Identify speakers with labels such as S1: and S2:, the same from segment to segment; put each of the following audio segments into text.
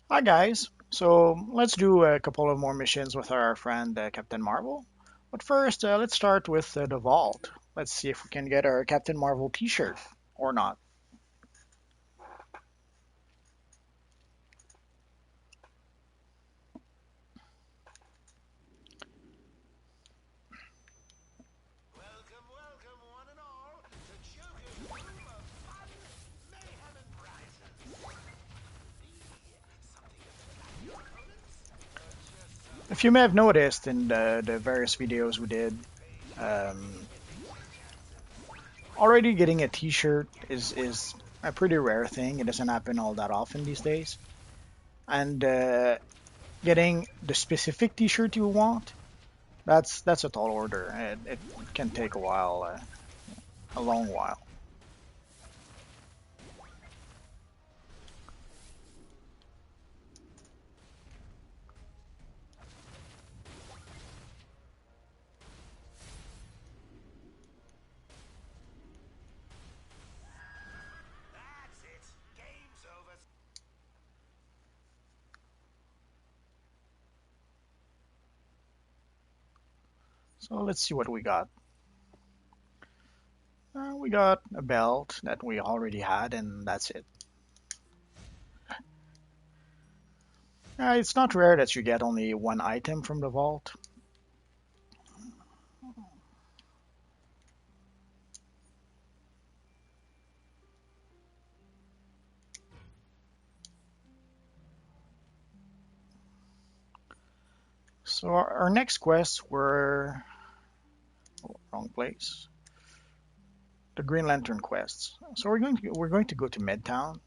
S1: Hi guys. So let's do a couple of more missions with our friend Captain Marvel. But first, let's start with the vault. Let's see if we can get our Captain Marvel T-shirt or not.
S2: Welcome, welcome, one and all, to Joker's Room of Fun, Mayhem, and Prizes. Something to flatter your opponents, or just
S1: If you may
S2: something
S1: have noticed in the various videos we did,
S2: paid to
S1: um,
S2: take any chances?
S1: already getting a T-shirt is a pretty rare thing. It doesn't happen all that often these days. And getting the specific T-shirt you want, that's a tall order. It can take a while, a long while.
S2: That's it. Game's over.
S1: So let's see what we got. We got a belt that we already had, and that's it. It's not rare that you get only one item from the vault. So our next quests were wrong place. The Green Lantern quests. So we're going to go to Midtown.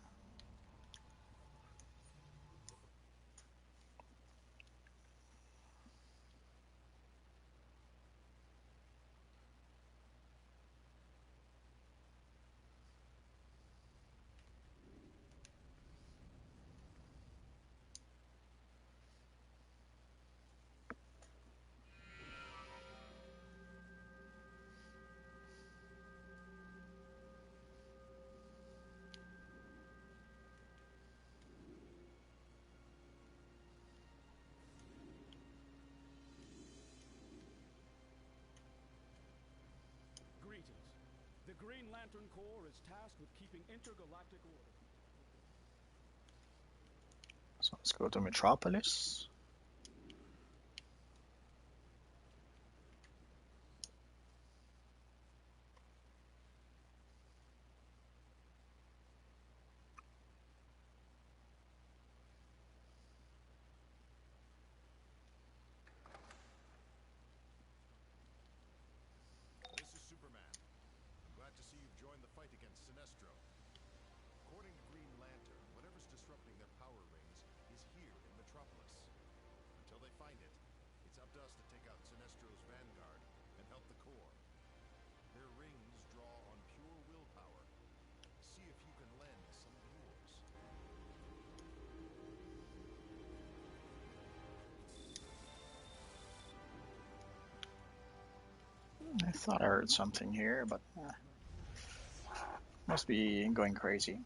S3: Greetings. The Green Lantern Corps is tasked with keeping intergalactic order.
S1: So let's go to Metropolis.
S4: This is Superman. Glad to see you've joined the fight against Sinestro. According to Green Lantern, whatever's disrupting their power rings is here in Metropolis. Until they find it, it's up to us to take out Sinestro's vanguard and help the Corps. Their rings draw on pure willpower. See if you can lend some of yours.
S1: I thought I heard something here, but must be going crazy.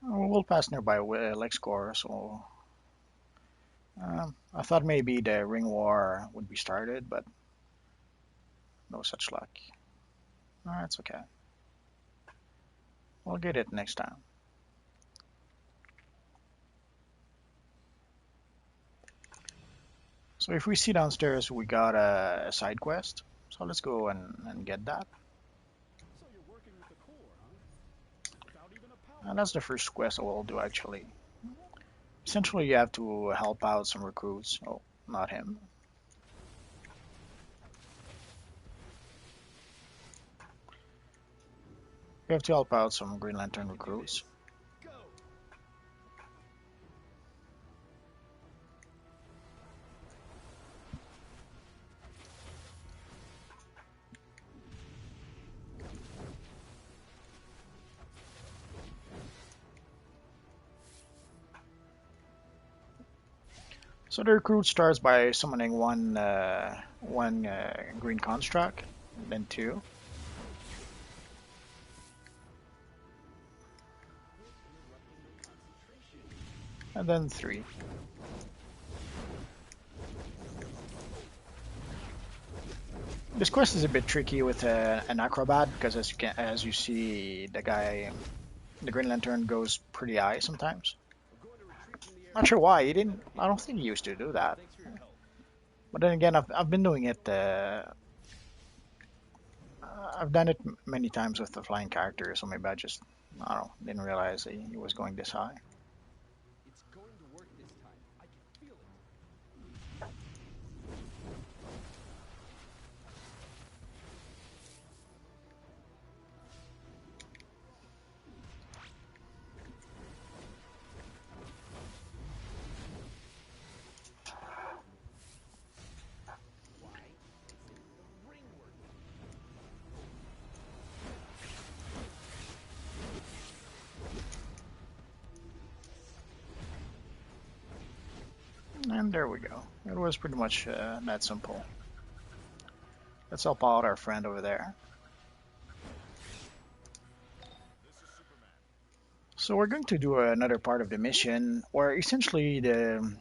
S1: We'll pass nearby LexCorp, so I thought maybe the ring war would be started, but no such luck. It's okay. We'll get it next time. So if we see downstairs, we got a side quest. So let's go and get that.
S3: So you're working with the Corps, huh? Without even a power
S1: And that's the
S3: ring.
S1: first quest we'll do actually. Essentially, you have to help out some recruits. Oh, not him. You have to help out some Green
S3: I
S1: Lantern
S3: can do
S1: recruits.
S3: this. Go!
S1: So the recruit starts by summoning one green construct, then two, and then three. This quest is a bit tricky with an acrobat because as you see, the Green Lantern goes pretty high sometimes. Not sure why he didn't. I don't think he used to do that. But then again, I've been doing it. I've done it many times with the flying character, so maybe I don't know, didn't realize he was going this high.
S3: It's going to work this time. I can feel it. Why isn't the ring working?
S1: And there we go. It was pretty much that simple. Let's help out our friend over there. So we're going to do another part of the mission, where essentially in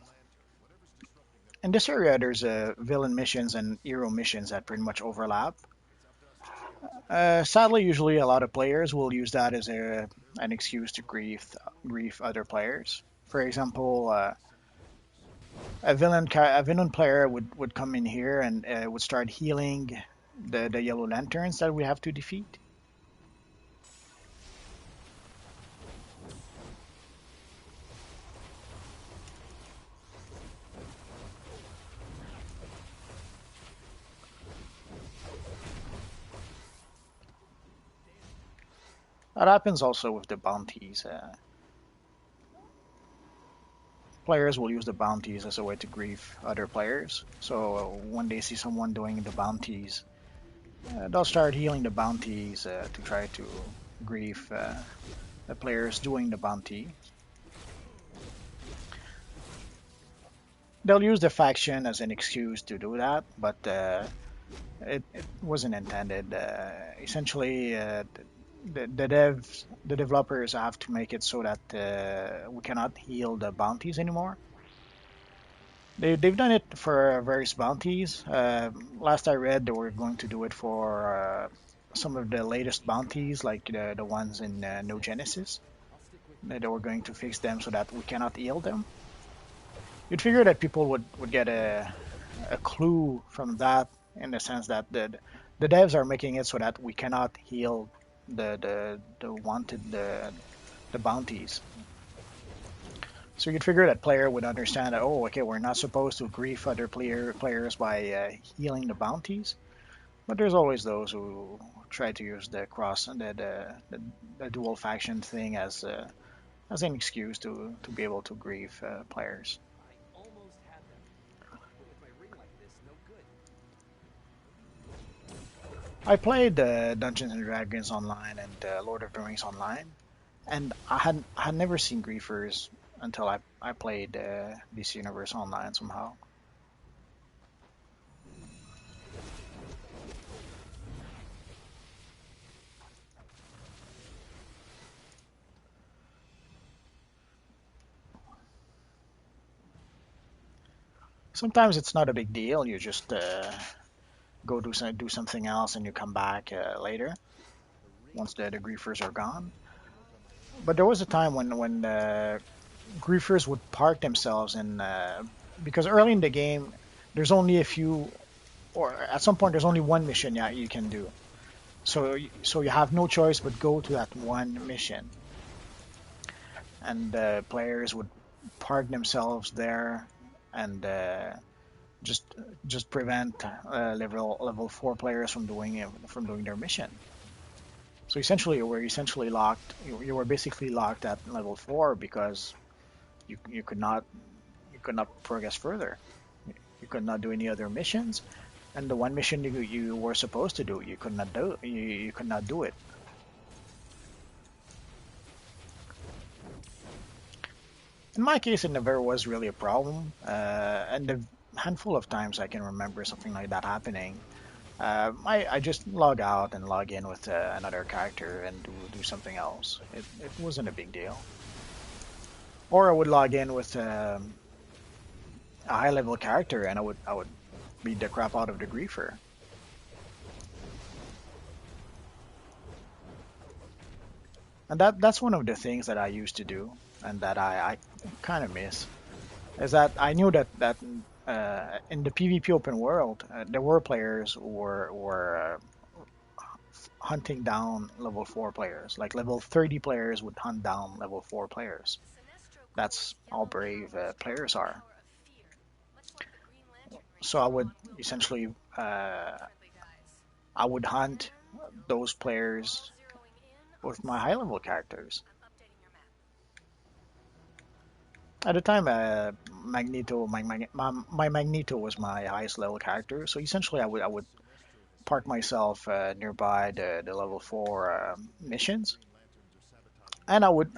S1: this area there's villain missions and hero missions that pretty much overlap. Sadly, usually a lot of players will use that as an excuse to grief other players. For example, a villain player would come in here and would start healing the yellow lanterns that we have to defeat. That happens also with the bounties. Players will use the bounties as a way to grief other players. So when they see someone doing the bounties, they'll start healing the bounties to try to grief the players doing the bounty. They'll use the faction as an excuse to do that, but it wasn't intended. Essentially, the developers have to make it so that we cannot heal the bounties anymore. They've done it for various bounties. Last I read, they were going to do it for some of the latest bounties, like the ones in No Genesis. They were going to fix them so that we cannot heal them. You'd figure that people would get a clue from that, in the sense that the devs are making it so that we cannot heal the wanted the bounties. So you'd figure that player would understand that, oh, okay, we're not supposed to grief other players by healing the bounties. But there's always those who try to use the dual faction thing as an excuse to be able to grief players.
S3: I almost had them. But with my ring like this, no good.
S1: I played Dungeons and Dragons online and Lord of the Rings online, and I had never seen griefers until I played DC Universe online somehow. Sometimes it's not a big deal. You just go do something else and you come back later once the griefers are gone. But there was a time when griefers would park themselves in because early in the game there's only a few, or at some point there's only one mission you can do. So you have no choice but go to that one mission, and players would park themselves there and just prevent level 4 players from doing their mission. So essentially, you were essentially locked. You were basically locked at level 4 because you could not progress further. You could not do any other missions, and the one mission you were supposed to do, you could not do. You could not do it. In my case, it never was really a problem. And the handful of times I can remember something like that happening, I just log out and log in with another character and do something else. It wasn't a big deal. Or I would log in with a high level character and I would beat the crap out of the griefer. And that's one of the things that I used to do and that I kind of miss is that I knew that in the PvP open world there were players who were hunting down level 4 players. Like level 30 players would hunt down level 4 players. That's how brave players are. So I would essentially I would hunt those players with my high level characters. At the time, Magneto, my Magneto was my highest level character. So essentially, I would park myself nearby the level 4 missions, and I would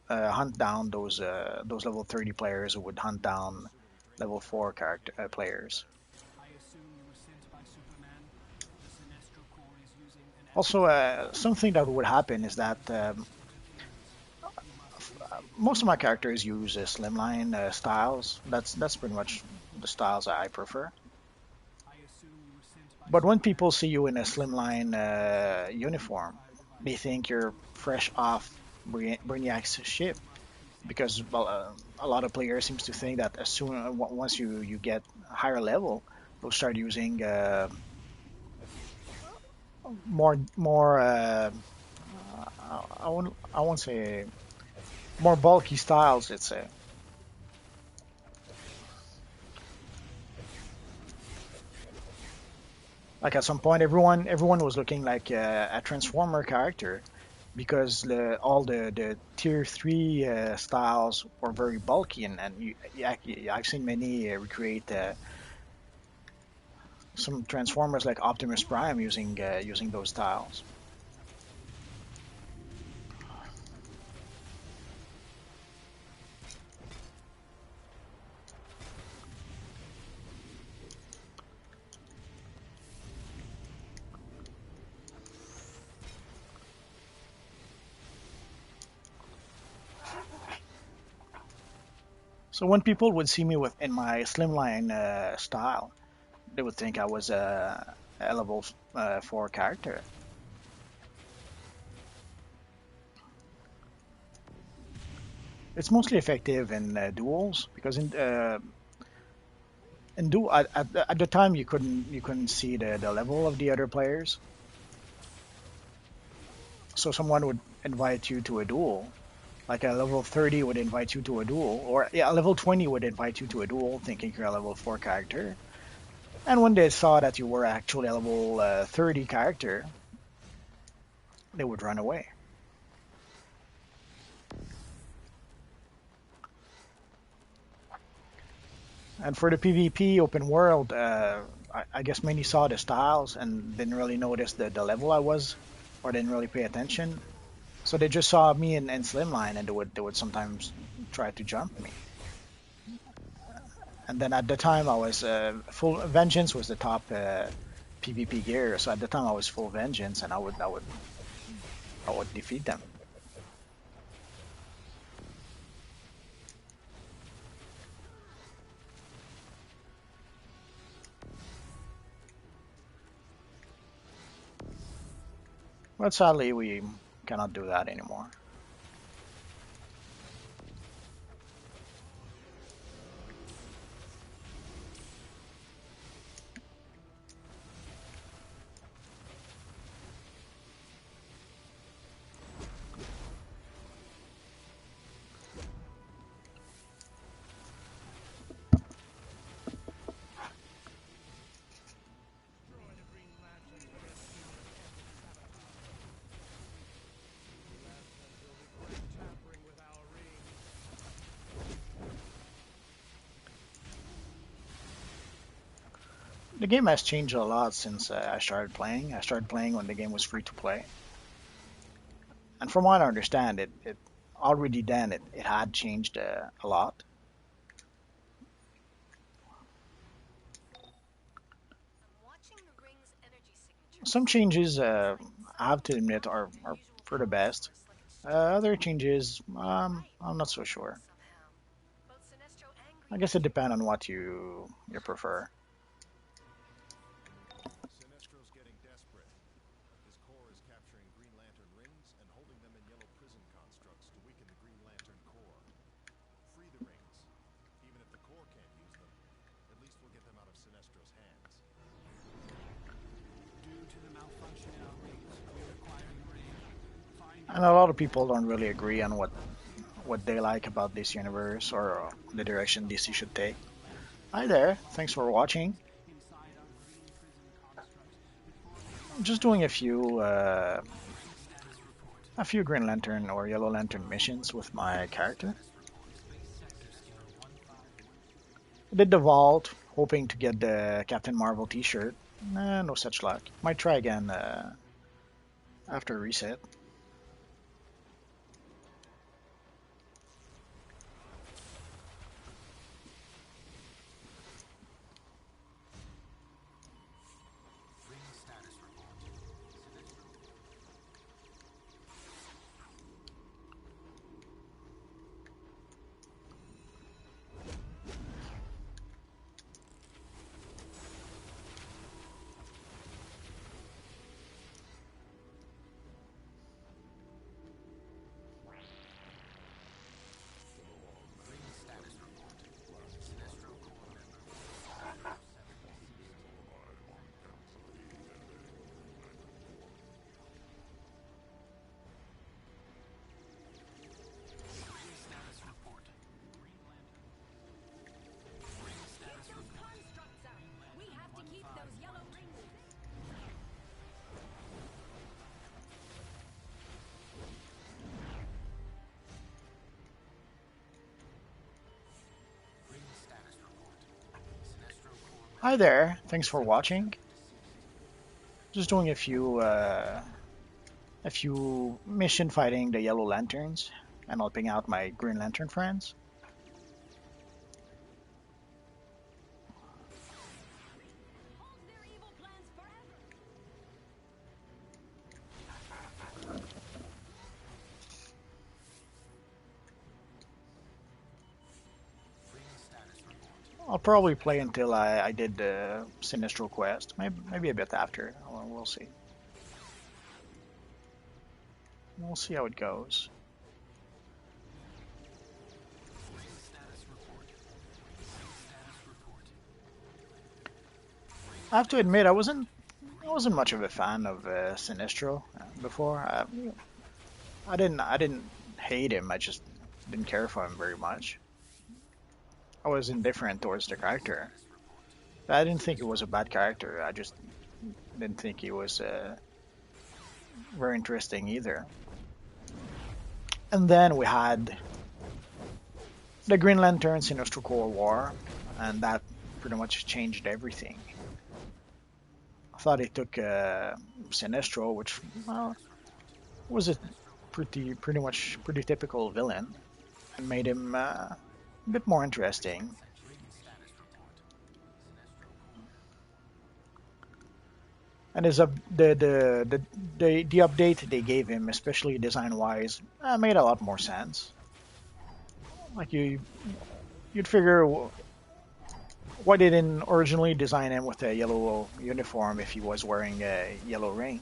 S1: hunt down those level 30 players who would hunt down level 4 character players.
S3: I assume you were sent by Superman. The Sinestro Corps is using an
S1: Also, something that would happen is that most of my characters use slimline styles. That's pretty much the styles I prefer.
S3: I assume you were sent by
S1: But when
S3: Superman.
S1: people see you in a slimline uniform, they think you're fresh off Brainiac's ship because well, a lot of players seems to think that as soon once you get higher level, they'll start using more I won't say more bulky styles. Let's say. Like at some point, everyone was looking like a Transformer character because all the tier 3 styles were very bulky, and yeah, I've seen many recreate some Transformers like Optimus Prime using those styles. So when people would see me with in my slimline style, they would think I was a level 4 character. It's mostly effective in duels because in duel at the time you couldn't see the level of the other players. So someone would invite you to a duel, like a level 30 would invite you to a duel, or yeah, a level 20 would invite you to a duel, thinking you're a level 4 character. And when they saw that you were actually a level 30 character, they would run away. And for the PvP open world, I guess many saw the styles and didn't really notice the level I was, or didn't really pay attention. So they just saw me in Slimline and they would sometimes try to jump me. And then at the time I was full Vengeance was the top PvP gear. So at the time I was full Vengeance and I would defeat them. But sadly we cannot do that anymore. The game has changed a lot since I started playing. I started playing when the game was free to play, and from what I understand, already then it had changed a lot. Some changes, I have to admit, are for the best. Other changes, I'm not so sure. I guess it depends on what you prefer.
S4: Sinestro's getting desperate. His core is capturing Green Lantern rings and holding them in yellow prison constructs to weaken the Green Lantern core. Free the rings. Even if the core can't use them, at least we'll get them out of Sinestro's hands.
S3: Due to the malfunction in our rings, we require the ring. Find
S1: And a lot of people don't really agree on what they like about this universe or the direction DC should take. Hi there, thanks for watching.
S3: inside our green prison construct before
S1: I'm just doing a few Green Lantern or Yellow Lantern missions with my character. I did the vault, hoping to get the Captain Marvel T-shirt. No such luck. Might try again after reset. Hi there, thanks for watching. Just doing a few mission fighting the Yellow Lanterns and helping out my Green Lantern friends. I'll probably play until I did the Sinestro quest. Maybe a bit after. We'll see. We'll see how it goes. I have to admit, I wasn't much of a fan of Sinestro before. I didn't hate him. I just didn't care for him very much. I was indifferent towards the character. I didn't think he was a bad character. I just didn't think he was very interesting either. And then we had the Green Lantern Sinestro Corps War, and that pretty much changed everything. I thought he took Sinestro, which was a pretty typical villain, and made him a bit more interesting. And the update they gave him, especially design wise, made a lot more sense. Like you'd figure why they didn't originally design him with a yellow uniform if he was wearing a yellow ring.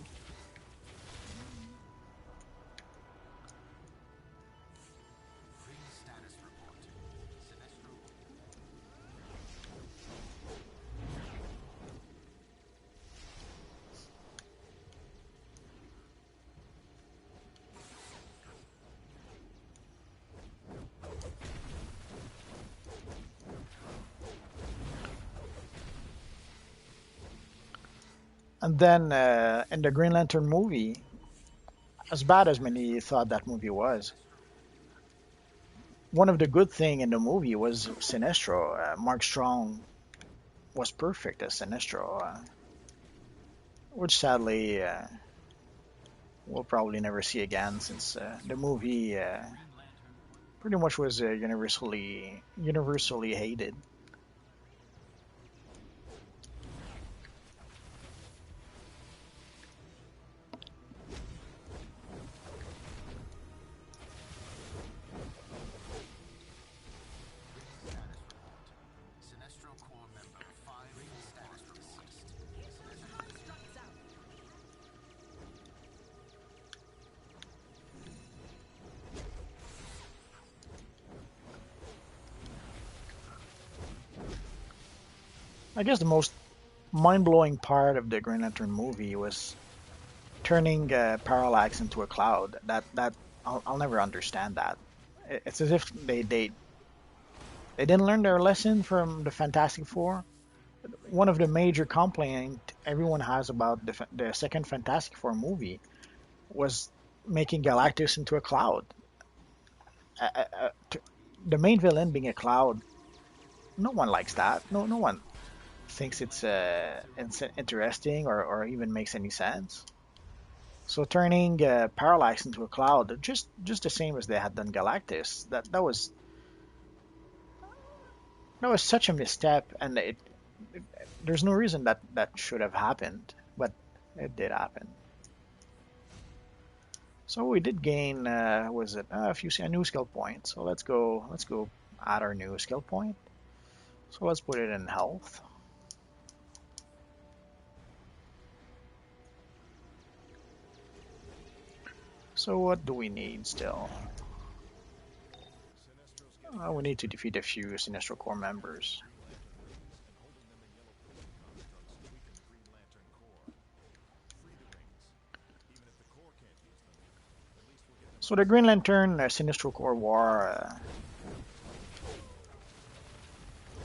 S1: And then in the Green Lantern movie, as bad as many thought that movie was, one of the good thing in the movie was Sinestro. Mark Strong was perfect as Sinestro, which sadly we'll probably never see again since the movie pretty much was universally hated.
S2: Sinestro Corps member firing status receased.
S1: I guess the most mind-blowing part of the Green Lantern movie was turning Parallax into a cloud. That I'll never understand that. It's as if they didn't learn their lesson from the Fantastic Four. One of the major complaints everyone has about the second Fantastic Four movie was making Galactus into a cloud. The main villain being a cloud, no one likes that. No one thinks it's interesting or even makes any sense. So turning Parallax into a cloud, just the same as they had done Galactus, that was such a misstep, and there's no reason that should have happened, but it did happen. So we did gain, was it a new skill point? So let's go add our new skill point. So let's put it in health. So what do we need still? We need to defeat a few Sinestro Corps members. So the Green Lantern Sinestro Corps War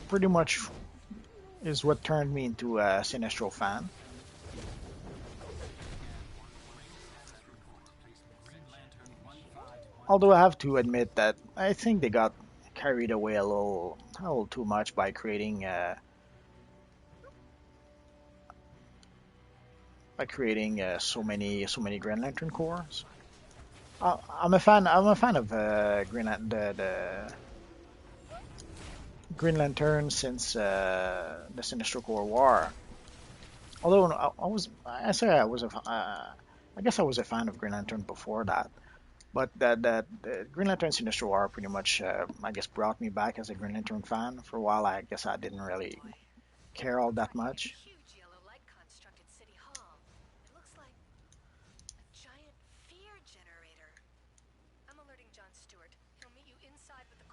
S1: pretty much is what turned me into a Sinestro fan. Although I have to admit that I think they got carried away a little too much by creating so many Green Lantern Corps. I'm a fan. I'm a fan of the Green Lantern since the Sinestro Corps War. Although I say I was I guess I was a fan of Green Lantern before that. But the Green Lantern Sinestro War pretty much, I guess, brought me back as a Green Lantern fan. For a while, I guess I didn't really care all that much.
S5: Huge yellow light construct at City Hall. It looks like a giant fear generator. I'm alerting John Stewart. He'll meet you inside with the.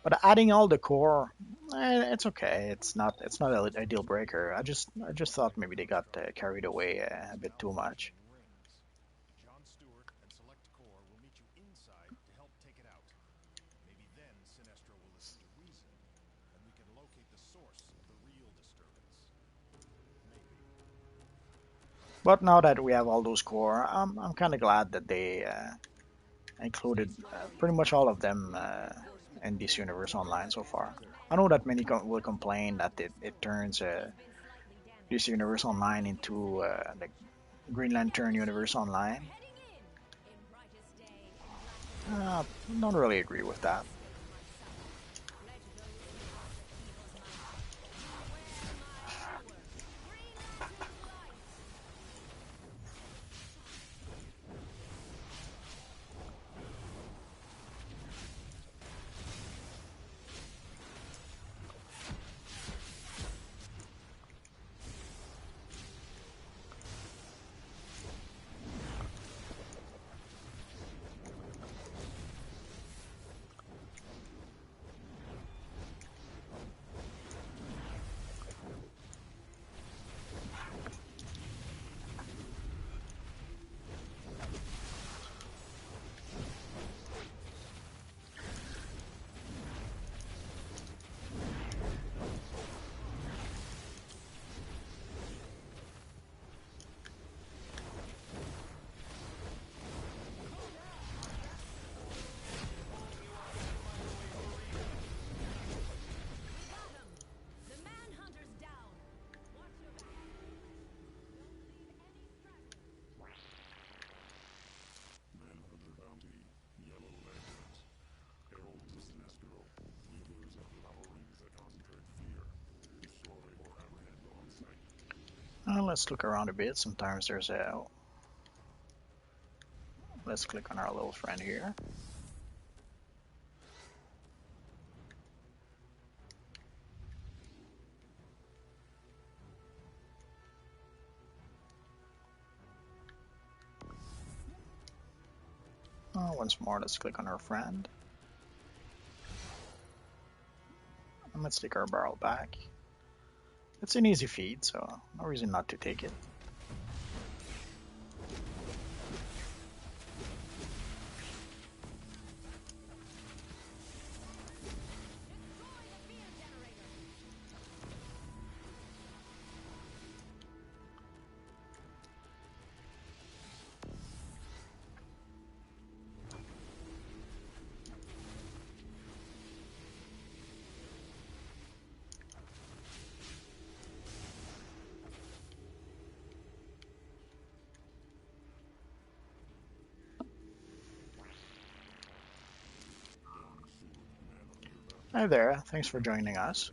S1: But adding all the core, it's okay. It's not a deal breaker. I just thought maybe they got carried away a bit too much.
S4: John Stewart and Select Corps will meet you inside to help take it out. Maybe then Sinestro will listen to reason, and we can locate the source of the real disturbance. Maybe.
S1: But now that we have all those core, I'm kind of glad that they included pretty much all of them in this universe online so far. I know that many will complain that it turns this universe online into the Green Lantern universe online. Don't really agree with that. Let's look around a bit. Sometimes there's a. Let's click on our little friend here. Once more, let's click on our friend. And let's take our barrel back. It's an easy feed, so no reason not to take it. Hi there, thanks for joining us.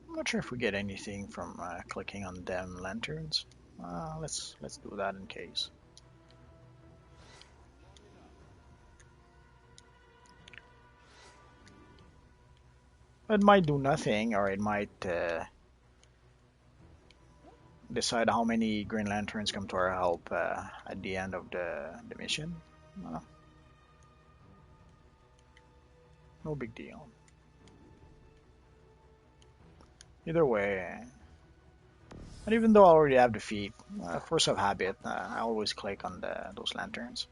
S1: I'm not sure if we get anything from clicking on them lanterns. Let's do that in case. It might do nothing, or it might decide how many Green Lanterns come to our help at the end of the mission. No big deal. Either way, and even though I already have the feed, force of habit, I always click on those lanterns.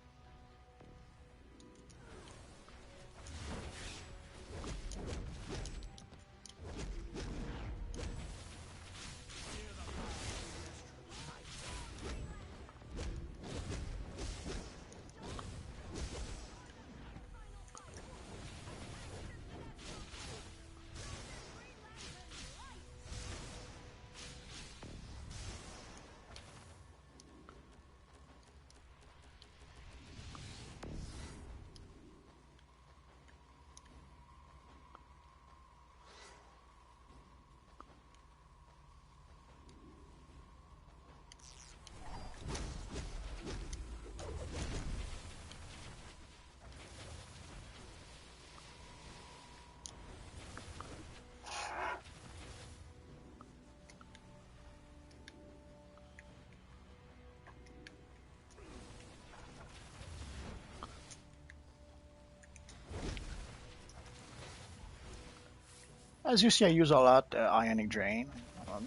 S1: As you see, I use a lot Ionic Drain.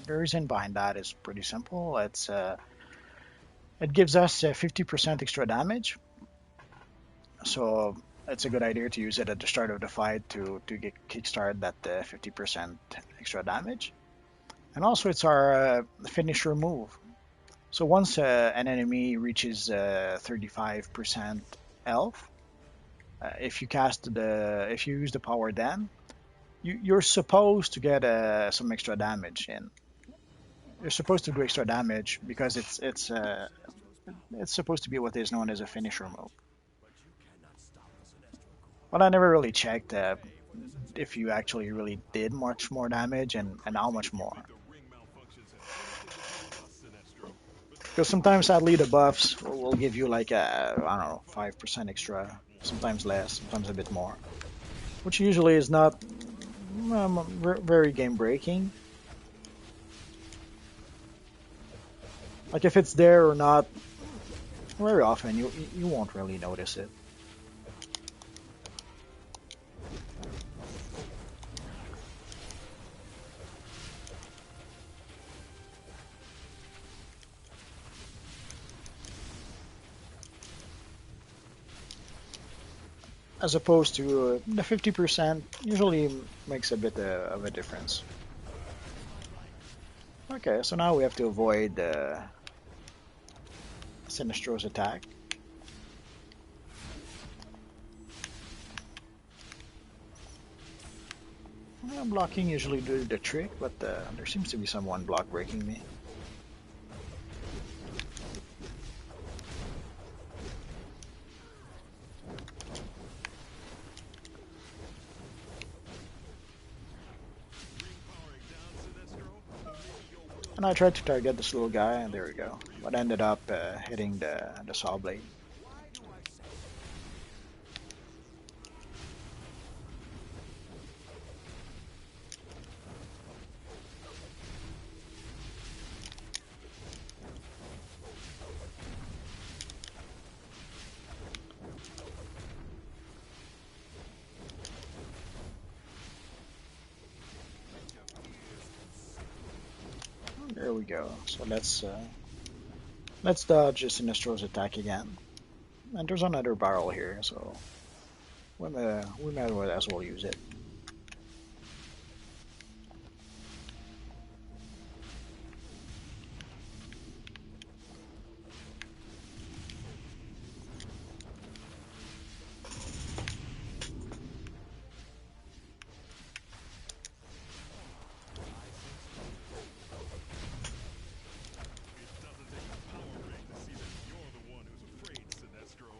S1: The reason behind that is pretty simple. It gives us 50% extra damage, so it's a good idea to use it at the start of the fight to get kickstart that 50% extra damage. And also, it's our finisher move. So once an enemy reaches 35% health, if you use the power then, you're supposed to get some extra damage in. You're supposed to do extra damage because it's supposed to be what is known as a finisher move. But I never really checked if you actually really did much more damage and how much more. Because sometimes sadly the buffs will give you like I don't know, 5% extra, sometimes less, sometimes a bit more, which usually is not very game breaking. Like if it's there or not, very often you won't really notice it. As opposed to the 50% usually makes a bit of a difference. Okay, so now we have to avoid Sinistro's attack. Blocking usually do the trick, but there seems to be someone block breaking me. And I tried to target this little guy, and there we go. But ended up hitting the saw blade. There we go. So let's dodge Sinestro's attack again. And there's another barrel here, so we might as well use it.
S4: It doesn't take a power ring to see that you're the one who's afraid, Sinestro.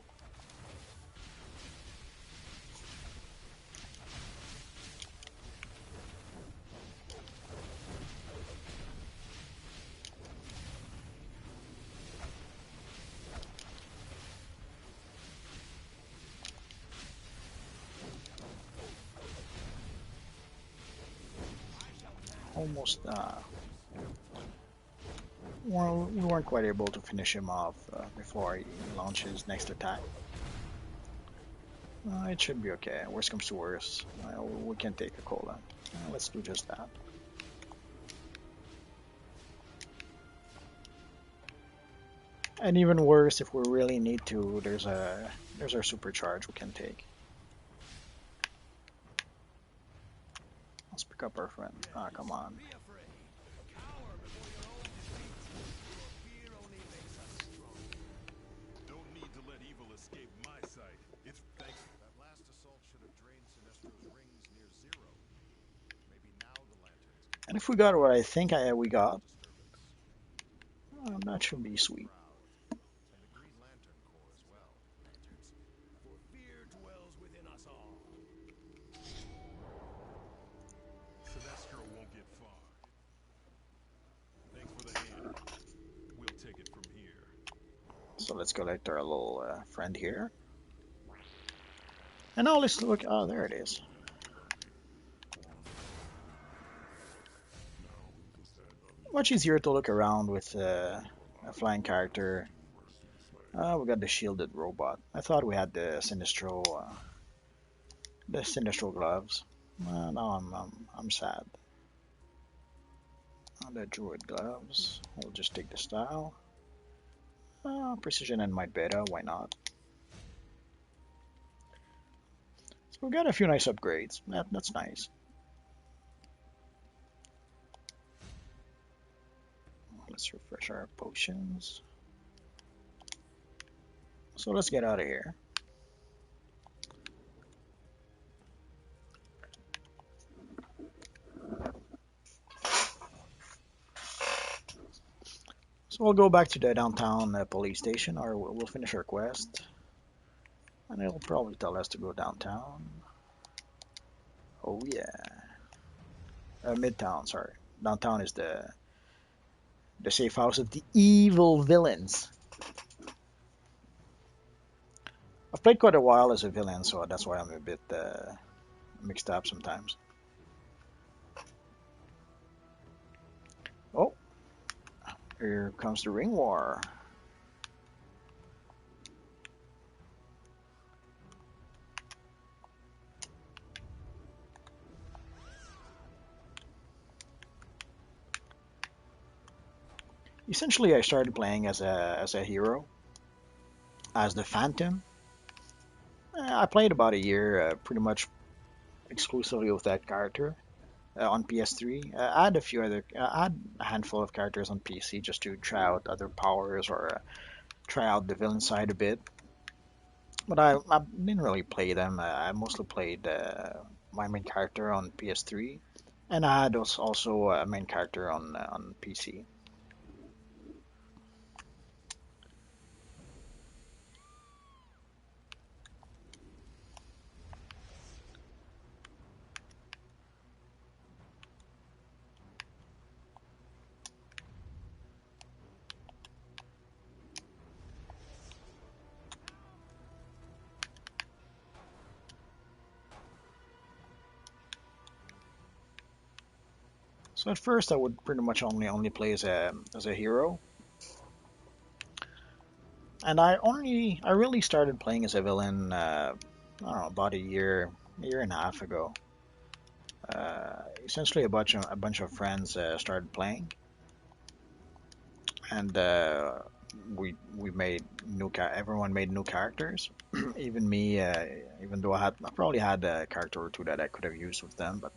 S1: Almost, well, we weren't quite able to finish him off before he launches next attack. It should be okay. Worst comes to worst, we can take a cola. Let's do just that. And even worse, if we really need to, there's our supercharge we can take. Let's pick up our friend. Ah, come on.
S4: Don't need to let evil escape my sight. It's thanks.
S2: That last assault should have drained Sinestro's rings near zero. Maybe now the lanterns can
S1: And if we got what I think we got,
S2: disturbance.
S1: that should be sweet.
S2: Proud. And the Green Lantern Corps as well. Lanterns.
S3: For fear dwells within us all.
S4: Sinestro won't get far. Thanks for the hand. We'll take it from here.
S1: So let's collect our little friend here. And now let's look. Oh, there it is. Much easier to look around with a flying character. We got the shielded robot. I thought we had the Sinestro gloves. Now I'm sad. The druid gloves. We'll just take the style. Precision and might beta. Why not? So we got a few nice upgrades. That's nice. Let's refresh our potions. So let's get out of here. So we'll go back to the downtown police station, or we'll finish our quest. And it'll probably tell us to go downtown. Oh yeah. Midtown, sorry. Downtown is the safe house of the evil villains. I've played quite a while as a villain, so that's why I'm a bit mixed up sometimes. Oh, here comes the ring war. Essentially, I started playing as a hero, as the Phantom. I played about a year, pretty much exclusively with that character on PS3. I had I had a handful of characters on PC just to try out other powers or try out the villain side a bit. But I didn't really play them. I mostly played my main character on PS3, and I had also a main character on PC. So at first I would pretty much only play as a hero, and I really started playing as a villain. I don't know, about a year and a half ago. Essentially, a bunch of friends started playing, and we made everyone made new characters. Even me, even though I probably had a character or two that I could have used with them, but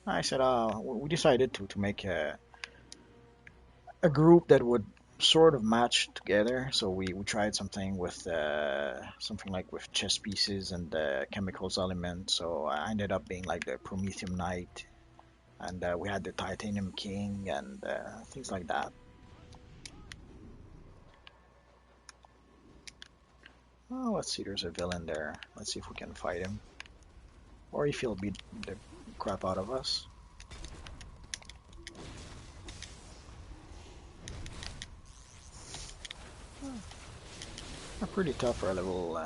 S1: I said, we decided to make a group that would sort of match together. So we tried something with something like with chess pieces and chemicals element. So I ended up being like the Prometheum Knight, and we had the Titanium King and things like that. Oh, let's see, there's a villain there. Let's see if we can fight him, or if he'll beat the crap out of us. They're pretty tough for a level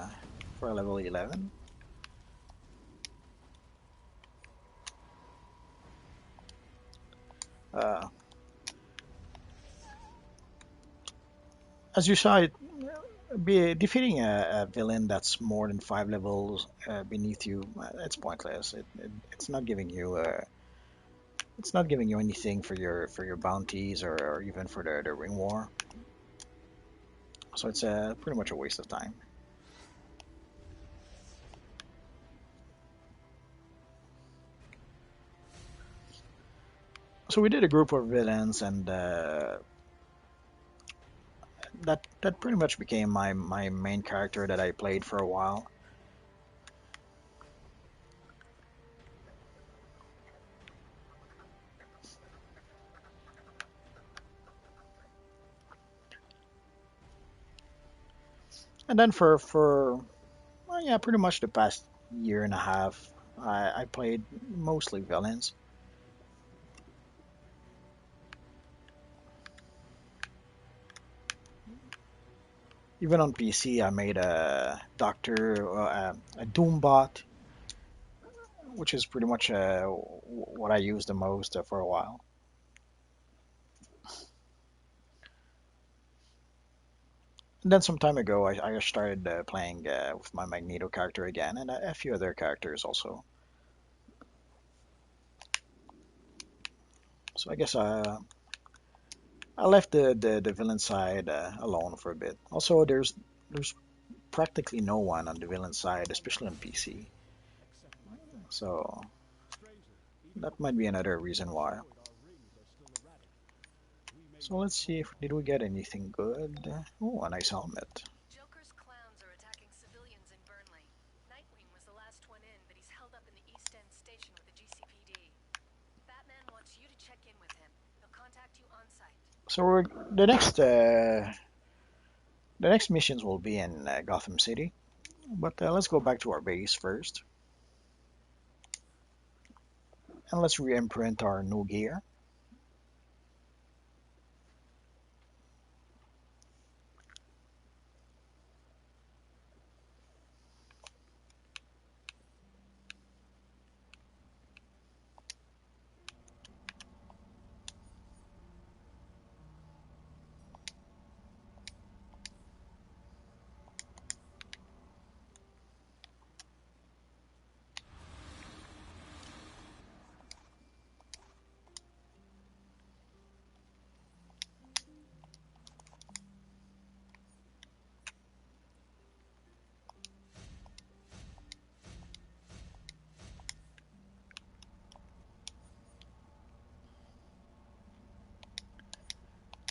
S1: 11. Uh, as you saw, defeating a villain that's more than 5 levels beneath you, it's pointless. It's not giving you anything for your bounties or even for the ring war. So it's pretty much a waste of time. So we did a group of villains, and that pretty much became my main character that I played for a while. And then for well, yeah, pretty much the past year and a half, I played mostly villains. Even on PC, I made a Doctor, a Doombot, which is pretty much what I used the most for a while. And then some time ago, I started playing with my Magneto character again, and a few other characters also. So I guess I left the villain side alone for a bit. Also, there's practically no one on the villain side, especially on PC. So that might be another reason why. So let's see if did we get anything good. Oh, a nice helmet.
S5: Joker's clowns are attacking civilians in Burnley. Nightwing was the last one in, but he's held up in the East End station with the GCPD. Batman wants you to check in with him. He'll contact you on site.
S1: So the next missions will be in Gotham City, but let's go back to our base first, and let's re-imprint our new gear.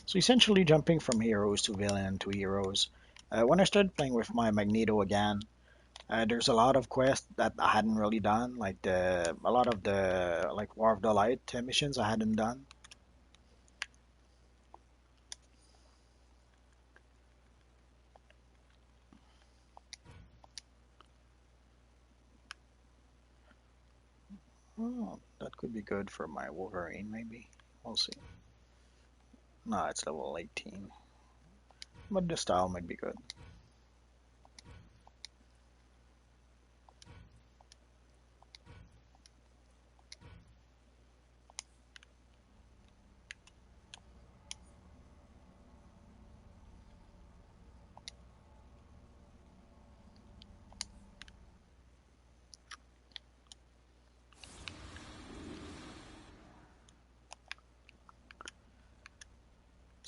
S1: So essentially jumping from heroes to villain to heroes. When I started playing with my Magneto again, there's a lot of quests that I hadn't really done, like a lot of the like War of the Light missions I hadn't done. Oh, that could be good for my Wolverine, maybe. We'll see. No, it's level 18, but the style might be good.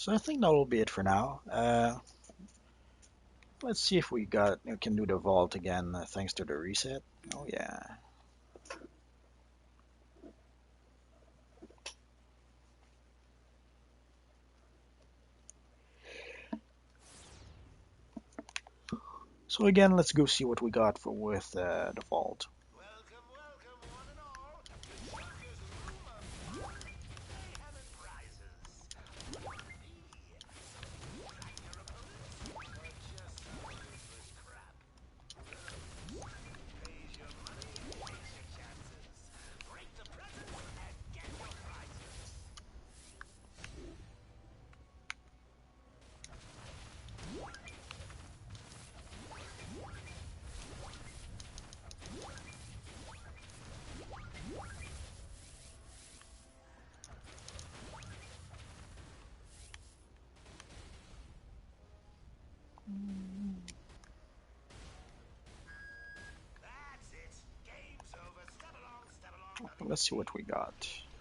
S1: So I think that will be it for now. Let's see if we can do the vault again thanks to the reset. Oh yeah. So again, let's go see what we got for with the vault.
S2: Welcome, welcome, one and all, to Joker's Room of Fun, Mayhem, and Prizes. Fight your opponents, or just some useless crap. Raise your money, take your chances. Break the present, and get your prizes. That's it. Game's over. Step along like
S1: Let's see what we got.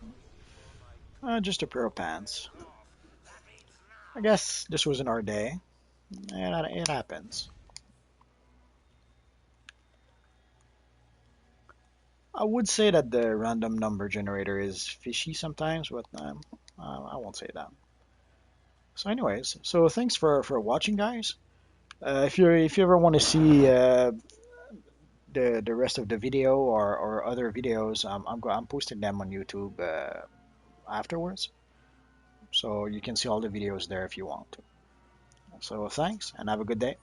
S2: oh my
S1: Just a pair of pants.
S2: off. That means
S1: I
S2: now.
S1: guess this wasn't our day. It happens. I would say that the random number generator is fishy sometimes, but I won't say that. So, anyways, so thanks for watching, guys. If you ever want to see the rest of the video or other videos, I'm posting them on YouTube afterwards, so you can see all the videos there if you want to. So thanks and have a good day.